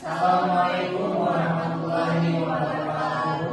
Assalamualaikum warahmatullahi wabarakatuh.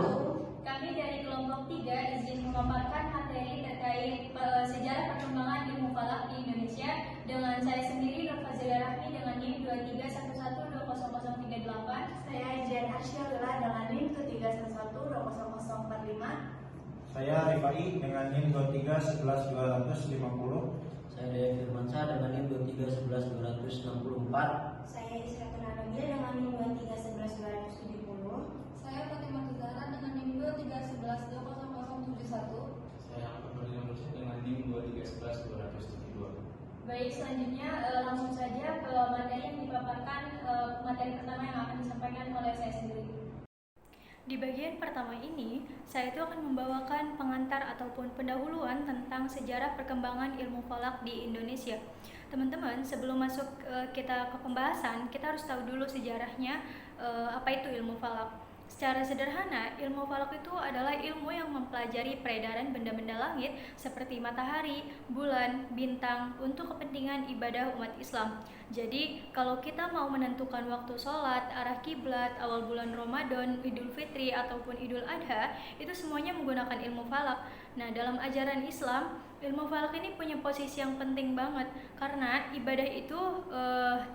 Kami dari kelompok 3 izin memaparkan materi terkait sejarah perkembangan ilmu falak di Indonesia dengan saya sendiri Nur Fazila Rahmi dengan NIM 231100038. Saya Jen Arsyalila dengan NIM 231120045. Saya Rifai dengan NIM 2311250. Saya Daya Firmansyah dengan NIM 2311264. Saya Isratun Anabila dengan NIM 2311270. Saya Fatimah Zahra dengan NIM 231100071. Saya Ahmad Nurul Mursyid dengan NIM 2311272. Baik, selanjutnya langsung saja ke materi yang dipaparkan, materi pertama yang akan disampaikan oleh saya sendiri. Di bagian pertama ini, saya itu akan membawakan pengantar ataupun pendahuluan tentang sejarah perkembangan ilmu falak di Indonesia. Teman-teman, sebelum masuk kita ke pembahasan, kita harus tahu dulu sejarahnya apa itu ilmu falak. Secara sederhana, ilmu falak itu adalah ilmu yang mempelajari peredaran benda-benda langit seperti matahari, bulan, bintang untuk kepentingan ibadah umat Islam. Jadi, kalau kita mau menentukan waktu sholat, arah kiblat, awal bulan Ramadan, Idul Fitri ataupun Idul Adha, itu semuanya menggunakan ilmu falak. Nah, dalam ajaran Islam, ilmu falak ini punya posisi yang penting banget karena ibadah itu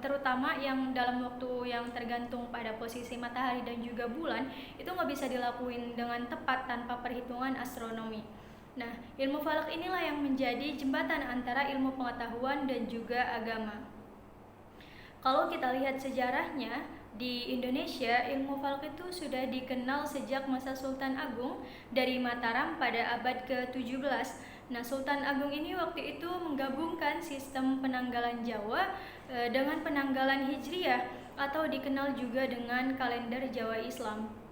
terutama yang dalam waktu yang tergantung pada posisi matahari dan juga bulan itu nggak bisa dilakuin dengan tepat tanpa perhitungan astronomi. Nah, ilmu falak inilah yang menjadi jembatan antara ilmu pengetahuan dan juga agama. Kalau kita lihat sejarahnya, di Indonesia ilmu falak itu sudah dikenal sejak masa Sultan Agung dari Mataram pada abad ke-17. Nah, Sultan Agung ini waktu itu menggabungkan sistem penanggalan Jawa dengan penanggalan Hijriyah atau dikenal juga dengan kalender Jawa Islam.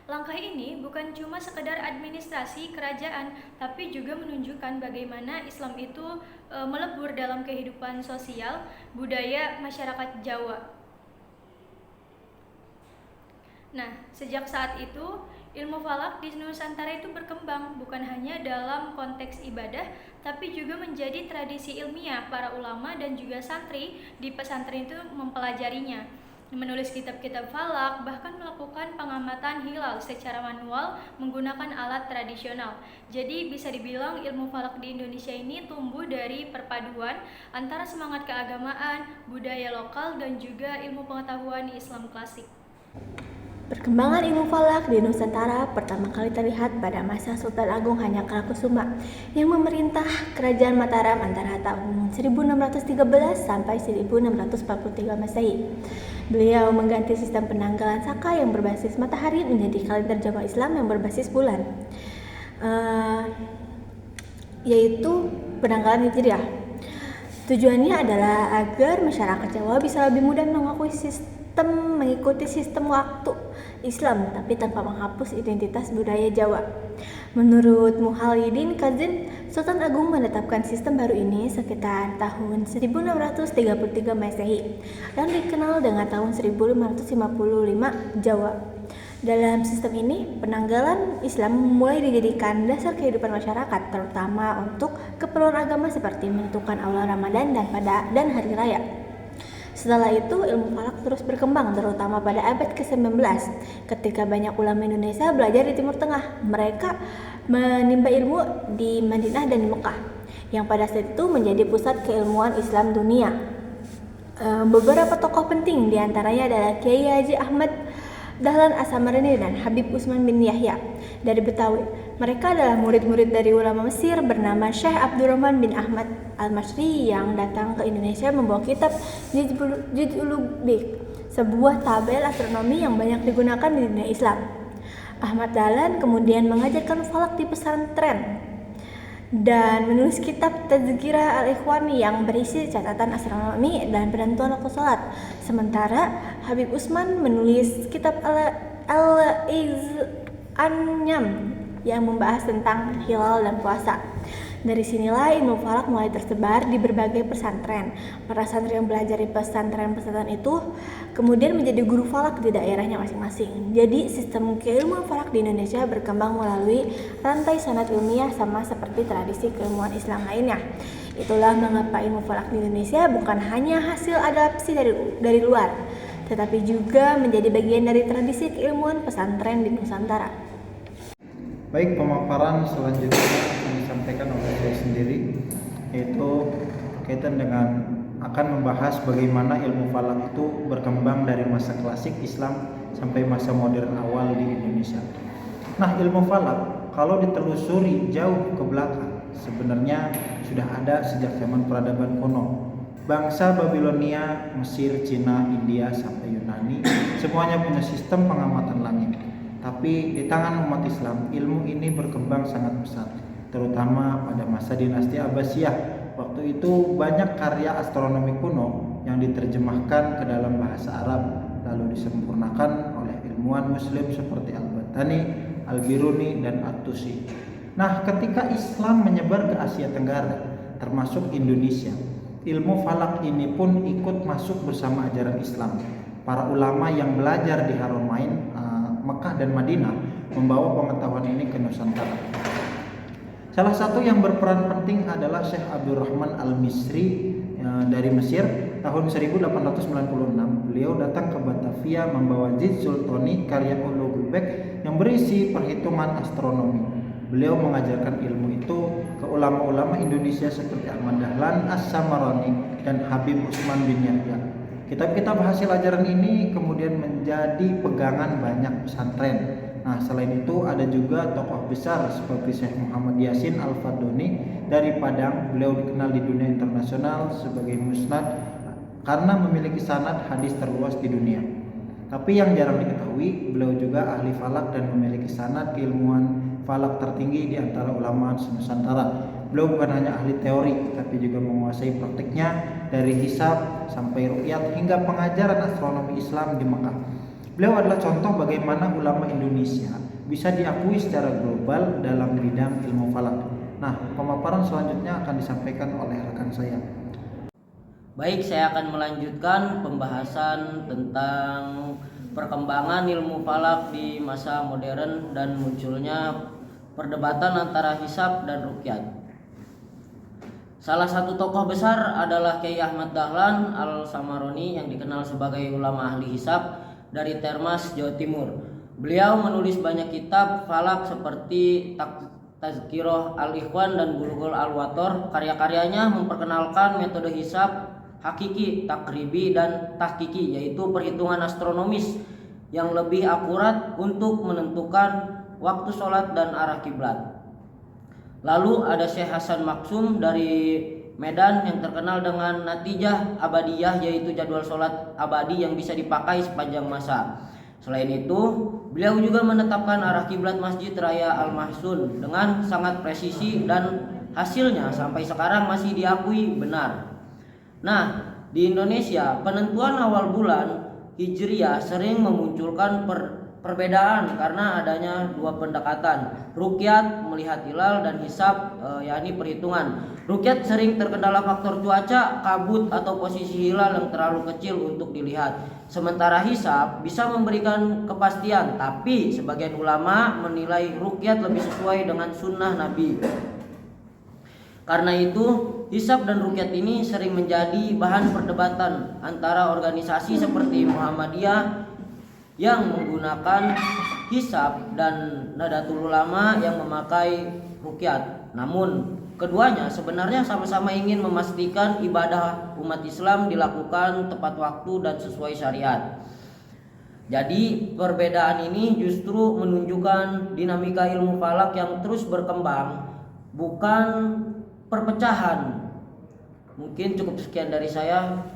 Langkah ini bukan cuma sekedar administrasi kerajaan, tapi juga menunjukkan bagaimana Islam itu melebur dalam kehidupan sosial budaya masyarakat Jawa. Nah, sejak saat itu ilmu falak di Nusantara itu berkembang bukan hanya dalam konteks ibadah, tapi juga menjadi tradisi ilmiah. Para ulama dan juga santri di pesantren itu mempelajarinya, menulis kitab-kitab falak, bahkan melakukan pengamatan hilal secara manual menggunakan alat tradisional. Jadi bisa dibilang ilmu falak di Indonesia ini tumbuh dari perpaduan antara semangat keagamaan, budaya lokal, dan juga ilmu pengetahuan Islam klasik. Perkembangan ilmu falak di Nusantara pertama kali terlihat pada masa Sultan Agung Hanyakarakusuma yang memerintah Kerajaan Mataram antara tahun 1613 sampai 1643 Masehi. Beliau mengganti sistem penanggalan Saka yang berbasis matahari menjadi kalender Jawa Islam yang berbasis bulan, yaitu penanggalan Hijriah. Tujuannya adalah agar masyarakat Jawa bisa lebih mudah mengikuti sistem waktu Islam tapi tanpa menghapus identitas budaya Jawa. Menurut Muhallidin Kazin, Sultan Agung menetapkan sistem baru ini sekitar tahun 1633 Masehi dan dikenal dengan tahun 1555 Jawa. Dalam sistem ini, penanggalan Islam mulai dijadikan dasar kehidupan masyarakat, terutama untuk keperluan agama seperti menentukan awal Ramadan dan hari raya. Setelah itu, ilmu falak terus berkembang, terutama pada abad ke-19, ketika banyak ulama Indonesia belajar di Timur Tengah. Mereka menimba ilmu di Madinah dan di Mekah, yang pada saat itu menjadi pusat keilmuan Islam dunia. Beberapa tokoh penting diantaranya adalah Kiai Haji Ahmad Dahlan As-Samarani dan Habib Usman bin Yahya dari Betawi. Mereka adalah murid-murid dari ulama Mesir bernama Syekh Abdurrahman bin Ahmad Al-Masri yang datang ke Indonesia membawa kitab Juz'ul Bik, sebuah tabel astronomi yang banyak digunakan di dunia Islam. Ahmad Dahlan kemudian mengajarkan falak di pesantren dan menulis kitab Tazkirah Al-Ikhwani yang berisi catatan astronomi dan penentuan waktu sholat. Sementara Habib Usman menulis kitab Al-Iz'an-Nyam yang membahas tentang hilal dan puasa. Dari sinilah ilmu falak mulai tersebar di berbagai pesantren. Para santri yang belajar di pesantren-pesantren itu kemudian menjadi guru falak di daerahnya masing-masing. Jadi sistem keilmuan falak di Indonesia berkembang melalui rantai sanad ilmiah sama seperti tradisi keilmuan Islam lainnya. Itulah mengapa ilmu falak di Indonesia bukan hanya hasil adaptasi dari luar, tetapi juga menjadi bagian dari tradisi keilmuan pesantren di Nusantara. Baik, pemaparan selanjutnya akan disampaikan oleh saya sendiri, yaitu berkaitan dengan akan membahas bagaimana ilmu falak itu berkembang dari masa klasik Islam sampai masa modern awal di Indonesia. Nah, ilmu falak kalau ditelusuri jauh ke belakang sebenarnya sudah ada sejak zaman peradaban kuno. Bangsa Babilonia, Mesir, Cina, India sampai Yunani semuanya punya sistem pengamatan langit. Tapi di tangan umat Islam, ilmu ini berkembang sangat pesat, terutama pada masa dinasti Abbasiyah. Waktu itu banyak karya astronomi kuno yang diterjemahkan ke dalam bahasa Arab, lalu disempurnakan oleh ilmuwan Muslim seperti Al-Battani, Al-Biruni, dan At-Tusi. Nah, ketika Islam menyebar ke Asia Tenggara, termasuk Indonesia, ilmu falak ini pun ikut masuk bersama ajaran Islam. Para ulama yang belajar di Haramain, Mekah dan Madinah, membawa pengetahuan ini ke Nusantara. Salah satu yang berperan penting adalah Syekh Abdurrahman Al-Misri dari Mesir. Tahun 1896 beliau datang ke Batavia membawa Jid Sultani karya Ulu Gulbek yang berisi perhitungan astronomi. Beliau mengajarkan ilmu itu ke ulama-ulama Indonesia seperti Ahmad Dahlan, As-Samarani, dan Habib Utsman bin Yahya. Kitab-kitab hasil ajaran ini kemudian menjadi pegangan banyak pesantren. Nah, selain itu ada juga tokoh besar seperti Syekh Muhammad Yasin Al-Fadoni dari Padang. Beliau dikenal di dunia internasional sebagai musnad karena memiliki sanad hadis terluas di dunia. Tapi yang jarang diketahui, beliau juga ahli falak dan memiliki sanad keilmuan falak tertinggi di antara ulama Nusantara. Beliau bukan hanya ahli teori, tapi juga menguasai praktiknya dari hisab sampai ruqyat hingga pengajaran astronomi Islam di Mekah. Beliau adalah contoh bagaimana ulama Indonesia bisa diakui secara global dalam bidang ilmu falak. Nah, pemaparan selanjutnya akan disampaikan oleh rekan saya. Baik, saya akan melanjutkan pembahasan tentang perkembangan ilmu falak di masa modern dan munculnya perdebatan antara hisab dan ruqyat. Salah satu tokoh besar adalah Kiai Ahmad Dahlan Al-Samaroni yang dikenal sebagai ulama ahli hisab dari Termas, Jawa Timur. Beliau menulis banyak kitab falak seperti Tazkirah Al-Ikhwan dan Bulughul Al-Wator. Karya-karyanya memperkenalkan metode hisab hakiki, takribi, dan tahkiki, yaitu perhitungan astronomis yang lebih akurat untuk menentukan waktu sholat dan arah kiblat. Lalu ada Syekh Hasan Maksum dari Medan yang terkenal dengan natijah abadiyah, yaitu jadwal sholat abadi yang bisa dipakai sepanjang masa. Selain itu, beliau juga menetapkan arah kiblat Masjid Raya Al-Mahsun dengan sangat presisi dan hasilnya sampai sekarang masih diakui benar. Nah, di Indonesia penentuan awal bulan Hijriah sering memunculkan perbedaan karena adanya dua pendekatan, ruqyat melihat hilal dan hisab yakni perhitungan. Ruqyat sering terkendala faktor cuaca, kabut, atau posisi hilal yang terlalu kecil untuk dilihat. Sementara hisab bisa memberikan kepastian, tapi sebagian ulama menilai ruqyat lebih sesuai dengan sunnah Nabi. Karena itu, hisab dan ruqyat ini sering menjadi bahan perdebatan antara organisasi seperti Muhammadiyah yang menggunakan hisab dan Nadatul Ulama yang memakai ruqyat. Namun, keduanya sebenarnya sama-sama ingin memastikan ibadah umat Islam dilakukan tepat waktu dan sesuai syariat. Jadi, perbedaan ini justru menunjukkan dinamika ilmu falak yang terus berkembang, bukan perpecahan. Mungkin cukup sekian dari saya.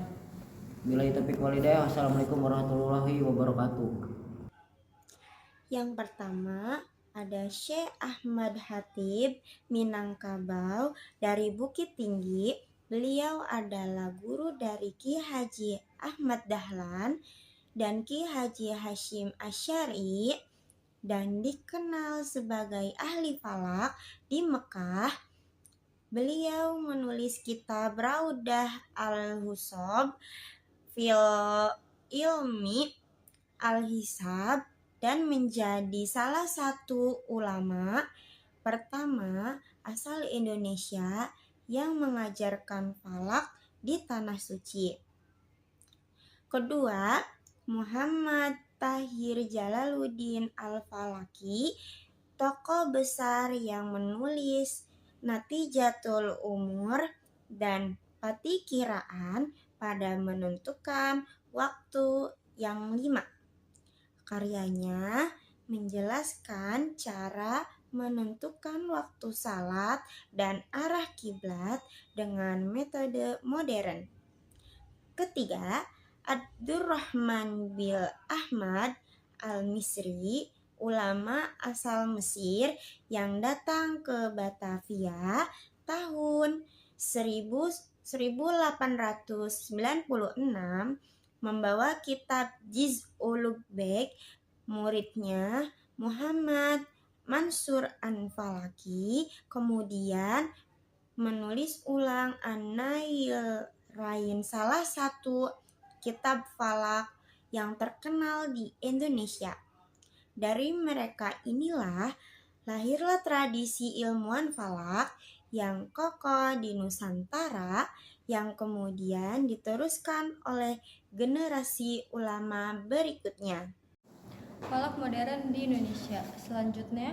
Billahi taufiq wal hidayah. Wassalamualaikum warahmatullahi wabarakatuh. Yang pertama ada Syekh Ahmad Hatib Minangkabau dari Bukit Tinggi. Beliau adalah guru dari Ki Haji Ahmad Dahlan dan Ki Haji Hashim Asy'ari dan dikenal sebagai ahli falak di Mekah. Beliau menulis kitab Raudah Al-Husab fil Ilmi Al-Hisab dan menjadi salah satu ulama pertama asal Indonesia yang mengajarkan falak di Tanah Suci. Kedua, Muhammad Tahir Jalaluddin Al-Falaki, tokoh besar yang menulis Natijatul Umur dan Patikiraan pada menentukan waktu yang 5. Karyanya menjelaskan cara menentukan waktu salat dan arah kiblat dengan metode modern. Ketiga, Abdurrahman bin Ahmad Al-Misri, ulama asal Mesir yang datang ke Batavia tahun 1896, membawa kitab Jiz'ul Bek. Muridnya Muhammad Mansur An-Falaki kemudian menulis ulang An-Nail Rain, salah satu kitab falak yang terkenal di Indonesia. Dari mereka inilah lahirlah tradisi ilmuwan falak yang kokoh di Nusantara yang kemudian diteruskan oleh generasi ulama berikutnya. Falak modern di Indonesia. Selanjutnya,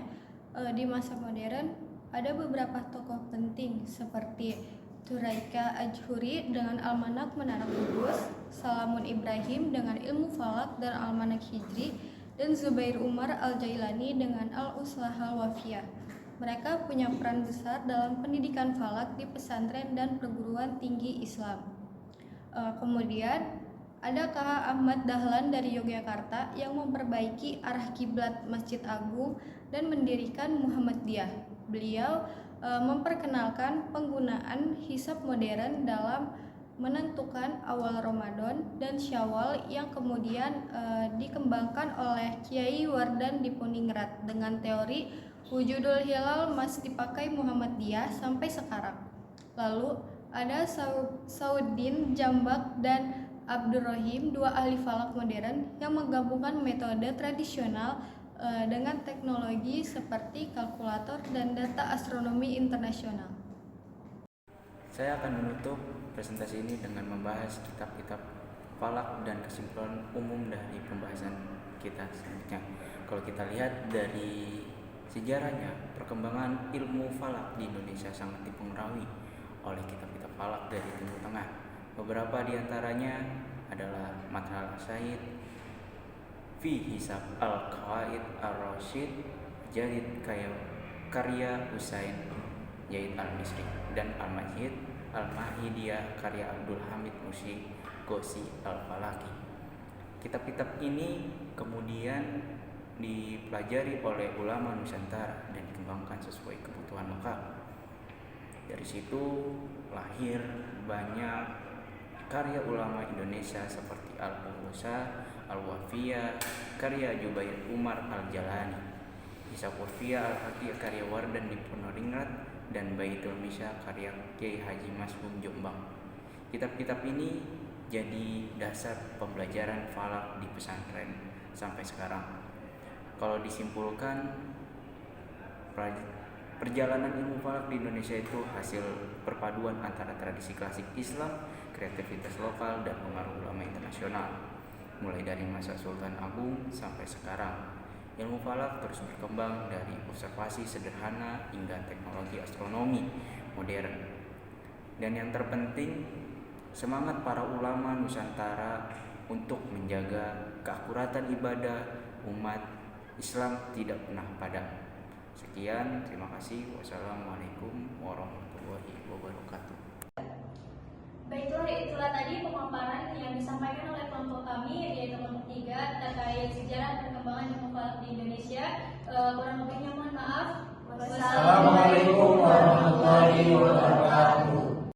di masa modern ada beberapa tokoh penting seperti Turaika Ajhuri dengan Almanak Menara Kudus, Salamun Ibrahim dengan ilmu falak dan Almanak Hijri, dan Zubair Umar Al-Jailani dengan Al-Uslahal Wafiyah. Mereka punya peran besar dalam pendidikan falak di pesantren dan perguruan tinggi Islam. Kemudian ada K.H. Ahmad Dahlan dari Yogyakarta yang memperbaiki arah kiblat Masjid Agung dan mendirikan Muhammadiyah. Beliau memperkenalkan penggunaan hisab modern dalam menentukan awal Ramadan dan Syawal yang kemudian dikembangkan oleh Kiai Wardan Diponingrat dengan teori wujudul hilal masih dipakai Muhammadiyah sampai sekarang. Lalu ada Sauddin Jambak dan Abdurrahim, dua ahli falak modern yang menggabungkan metode tradisional dengan teknologi seperti kalkulator dan data astronomi internasional. Saya akan menutup presentasi ini dengan membahas kitab-kitab falak dan kesimpulan umum dari pembahasan kita selanjutnya. Kalau kita lihat dari sejarahnya, perkembangan ilmu falak di Indonesia sangat dipengaruhi oleh kitab-kitab falak dari Timur Tengah. Beberapa di antaranya adalah Mathal Said, Fi Hisab Al-Qawaid Ar-Rasyid, Jadid karya Husain Zaid Al-Misri, dan Al-Majid Al-Mahidiyah karya Abdul Hamid Gosi Al-Falaki. Kitab-kitab ini kemudian dipelajari oleh ulama Nusantara dan dikembangkan sesuai kebutuhan lokal. Dari situ lahir banyak karya ulama Indonesia seperti Al-Ulusa, Al-Wafiyah karya Zubair Umar Al-Jalani, Hisab Wafiyah Al-Haqi karya Wardan Diponingrat, dan Baitul Misah karya Kiai Haji Masbum Jombang. Kitab-kitab ini jadi dasar pembelajaran falak di pesantren sampai sekarang. Kalau disimpulkan, perjalanan ilmu falak di Indonesia itu hasil perpaduan antara tradisi klasik Islam, kreativitas lokal, dan pengaruh ulama internasional. Mulai dari masa Sultan Agung sampai sekarang, ilmu falak terus berkembang dari observasi sederhana hingga teknologi astronomi modern. Dan yang terpenting, semangat para ulama Nusantara untuk menjaga keakuratan ibadah umat Islam tidak pernah padam. Sekian, terima kasih. Wassalamualaikum warahmatullahi wabarakatuh. Baiklah, itulah tadi pemaparan yang disampaikan oleh kelompok kami, yaitu kelompok 3, terkait sejarah perkembangan ilmu falak di Indonesia. Kurang lebihnya mohon maaf. Wassalamualaikum warahmatullahi wabarakatuh.